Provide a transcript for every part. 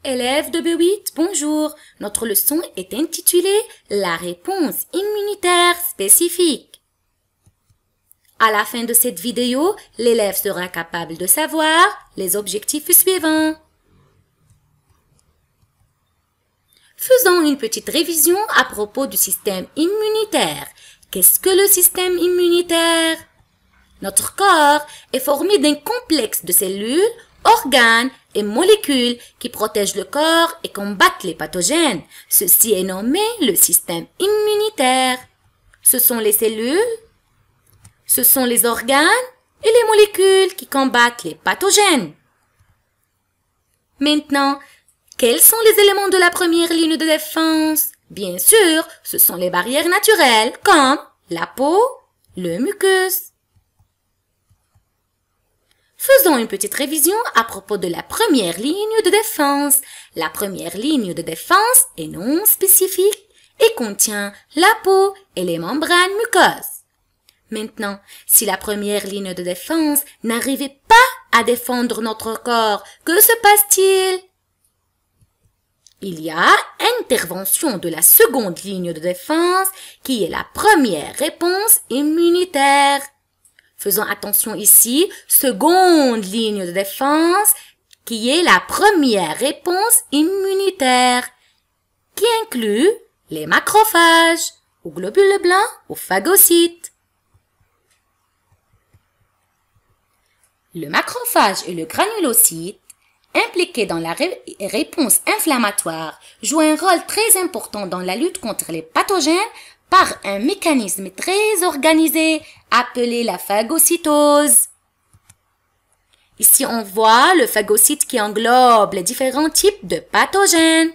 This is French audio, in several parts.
Élèves de B8, bonjour. Notre leçon est intitulée « La réponse immunitaire spécifique ». À la fin de cette vidéo, l'élève sera capable de savoir les objectifs suivants. Faisons une petite révision à propos du système immunitaire. Qu'est-ce que le système immunitaire? Notre corps est formé d'un complexe de cellules, organes et molécules qui protègent le corps et combattent les pathogènes. Ceci est nommé le système immunitaire. Ce sont les cellules, ce sont les organes et les molécules qui combattent les pathogènes. Maintenant, quels sont les éléments de la première ligne de défense? Bien sûr, ce sont les barrières naturelles comme la peau, le mucus. Faisons une petite révision à propos de la première ligne de défense. La première ligne de défense est non spécifique et contient la peau et les membranes muqueuses. Maintenant, si la première ligne de défense n'arrivait pas à défendre notre corps, que se passe-t-il? Il y a intervention de la seconde ligne de défense qui est la première réponse immunitaire. Faisons attention ici, seconde ligne de défense qui est la première réponse immunitaire qui inclut les macrophages, aux globules blancs, aux phagocytes. Le macrophage et le granulocyte, impliqués dans la réponse inflammatoire, jouent un rôle très important dans la lutte contre les pathogènes par un mécanisme très organisé appelé la phagocytose. Ici, on voit le phagocyte qui englobe les différents types de pathogènes.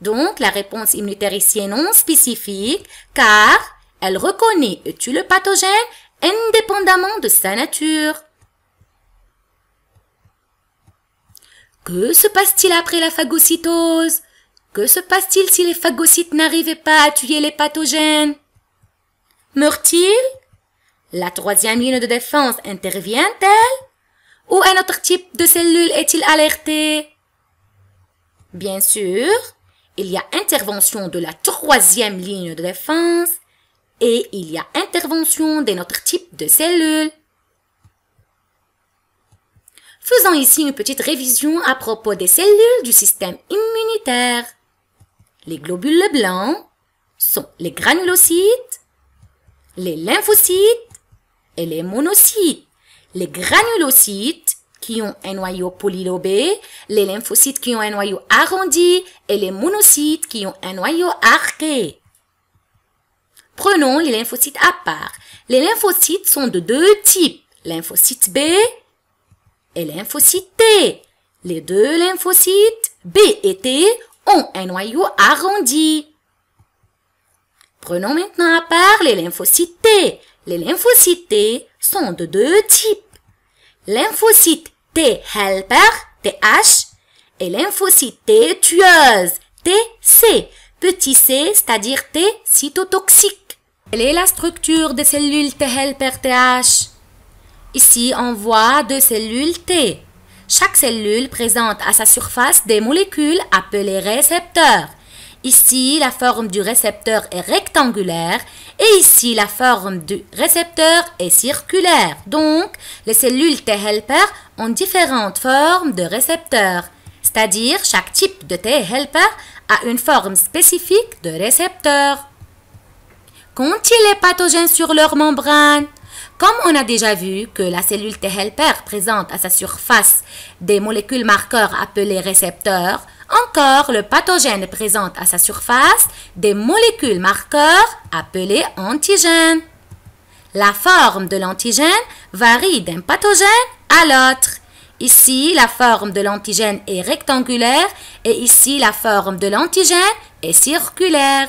Donc, la réponse immunitaire ici est non spécifique car elle reconnaît et tue le pathogène indépendamment de sa nature. Que se passe-t-il après la phagocytose? Que se passe-t-il si les phagocytes n'arrivaient pas à tuer les pathogènes? Meurent-ils? La troisième ligne de défense intervient-elle? Ou un autre type de cellule est-il alerté? Bien sûr, il y a intervention de la troisième ligne de défense et il y a intervention d'un autre type de cellules. Faisons ici une petite révision à propos des cellules du système immunitaire. Les globules blancs sont les granulocytes, les lymphocytes et les monocytes. Les granulocytes qui ont un noyau polylobé, les lymphocytes qui ont un noyau arrondi et les monocytes qui ont un noyau arqué. Prenons les lymphocytes à part. Les lymphocytes sont de deux types, lymphocyte B et lymphocyte T. Les deux lymphocytes B et T ont un noyau arrondi. Prenons maintenant à part les lymphocytes T. Les lymphocytes T sont de deux types. Lymphocyte T helper, TH, et lymphocyte T tueuse, TC, petit c, c'est-à-dire T cytotoxique. Quelle est la structure des cellules T helper, TH? Ici, on voit deux cellules T. Chaque cellule présente à sa surface des molécules appelées récepteurs. Ici, la forme du récepteur est rectangulaire et ici, la forme du récepteur est circulaire. Donc, les cellules T helper ont différentes formes de récepteurs, c'est-à-dire chaque type de T helper a une forme spécifique de récepteur. Qu'ont-ils les pathogènes sur leur membrane? Comme on a déjà vu que la cellule T helper présente à sa surface des molécules marqueurs appelées récepteurs, encore le pathogène présente à sa surface des molécules marqueurs appelées antigènes. La forme de l'antigène varie d'un pathogène à l'autre. Ici, la forme de l'antigène est rectangulaire et ici, la forme de l'antigène est circulaire.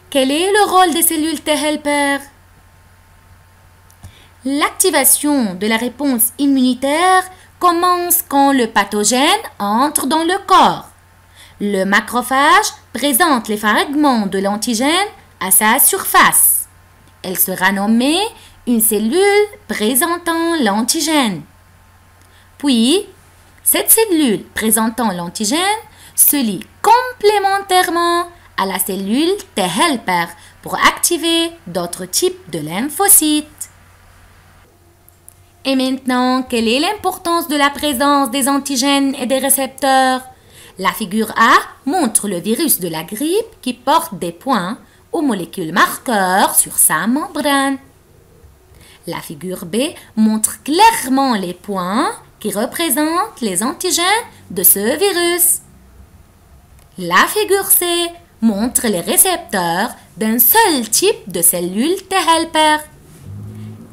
Quel est le rôle des cellules T helper? L'activation de la réponse immunitaire commence quand le pathogène entre dans le corps. Le macrophage présente les fragments de l'antigène à sa surface. Elle sera nommée une cellule présentant l'antigène. Puis, Cette cellule présentant l'antigène se lie complémentairement à la cellule T helper pour activer d'autres types de lymphocytes. Et maintenant, quelle est l'importance de la présence des antigènes et des récepteurs? La figure A montre le virus de la grippe qui porte des points aux molécules marqueurs sur sa membrane. La figure B montre clairement les points qui représentent les antigènes de ce virus. La figure C montre les récepteurs d'un seul type de cellule T helper.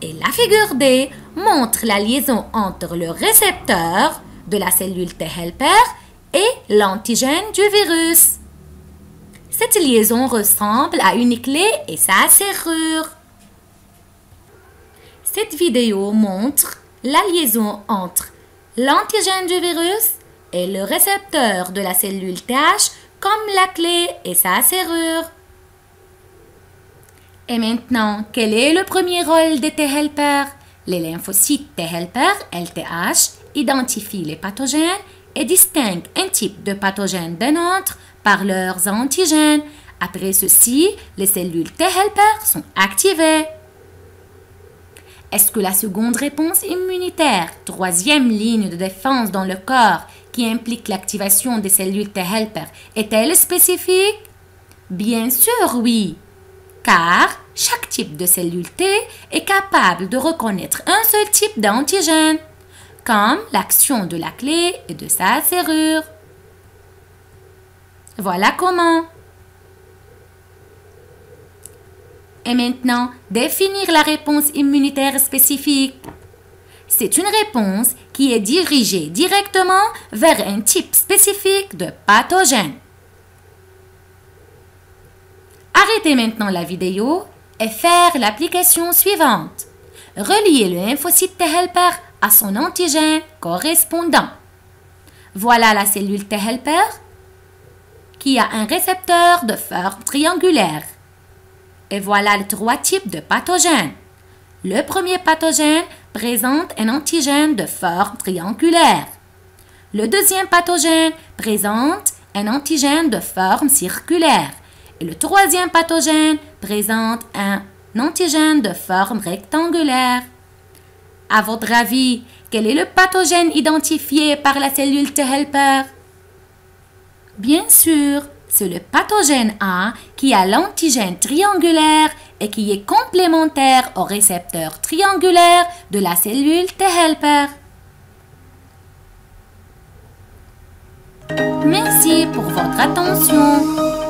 Et la figure D montre la liaison entre le récepteur de la cellule T helper et l'antigène du virus. Cette liaison ressemble à une clé et sa serrure. Cette vidéo montre la liaison entre l'antigène du virus et le récepteur de la cellule TH comme la clé et sa serrure. Et maintenant, quel est le premier rôle des T helper? Les lymphocytes T helper, LTH, identifient les pathogènes et distinguent un type de pathogène d'un autre par leurs antigènes. Après ceci, les cellules T helper sont activées. Est-ce que la seconde réponse immunitaire, troisième ligne de défense dans le corps qui implique l'activation des cellules T helper, est-elle spécifique? Bien sûr, oui, car chaque type de cellule T est capable de reconnaître un seul type d'antigène, comme l'action de la clé et de sa serrure. Voilà comment. Et maintenant, définir la réponse immunitaire spécifique. C'est une réponse qui est dirigée directement vers un type spécifique de pathogène. Arrêtez maintenant la vidéo et faire l'application suivante. Relier le lymphocyte T helper à son antigène correspondant. Voilà la cellule T helper qui a un récepteur de forme triangulaire. Et voilà les trois types de pathogènes. Le premier pathogène présente un antigène de forme triangulaire. Le deuxième pathogène présente un antigène de forme circulaire. Et le troisième pathogène présente un antigène de forme rectangulaire. À votre avis, quel est le pathogène identifié par la cellule T helper? Bien sûr, c'est le pathogène A qui a l'antigène triangulaire et qui est complémentaire au récepteur triangulaire de la cellule T helper. Merci pour votre attention.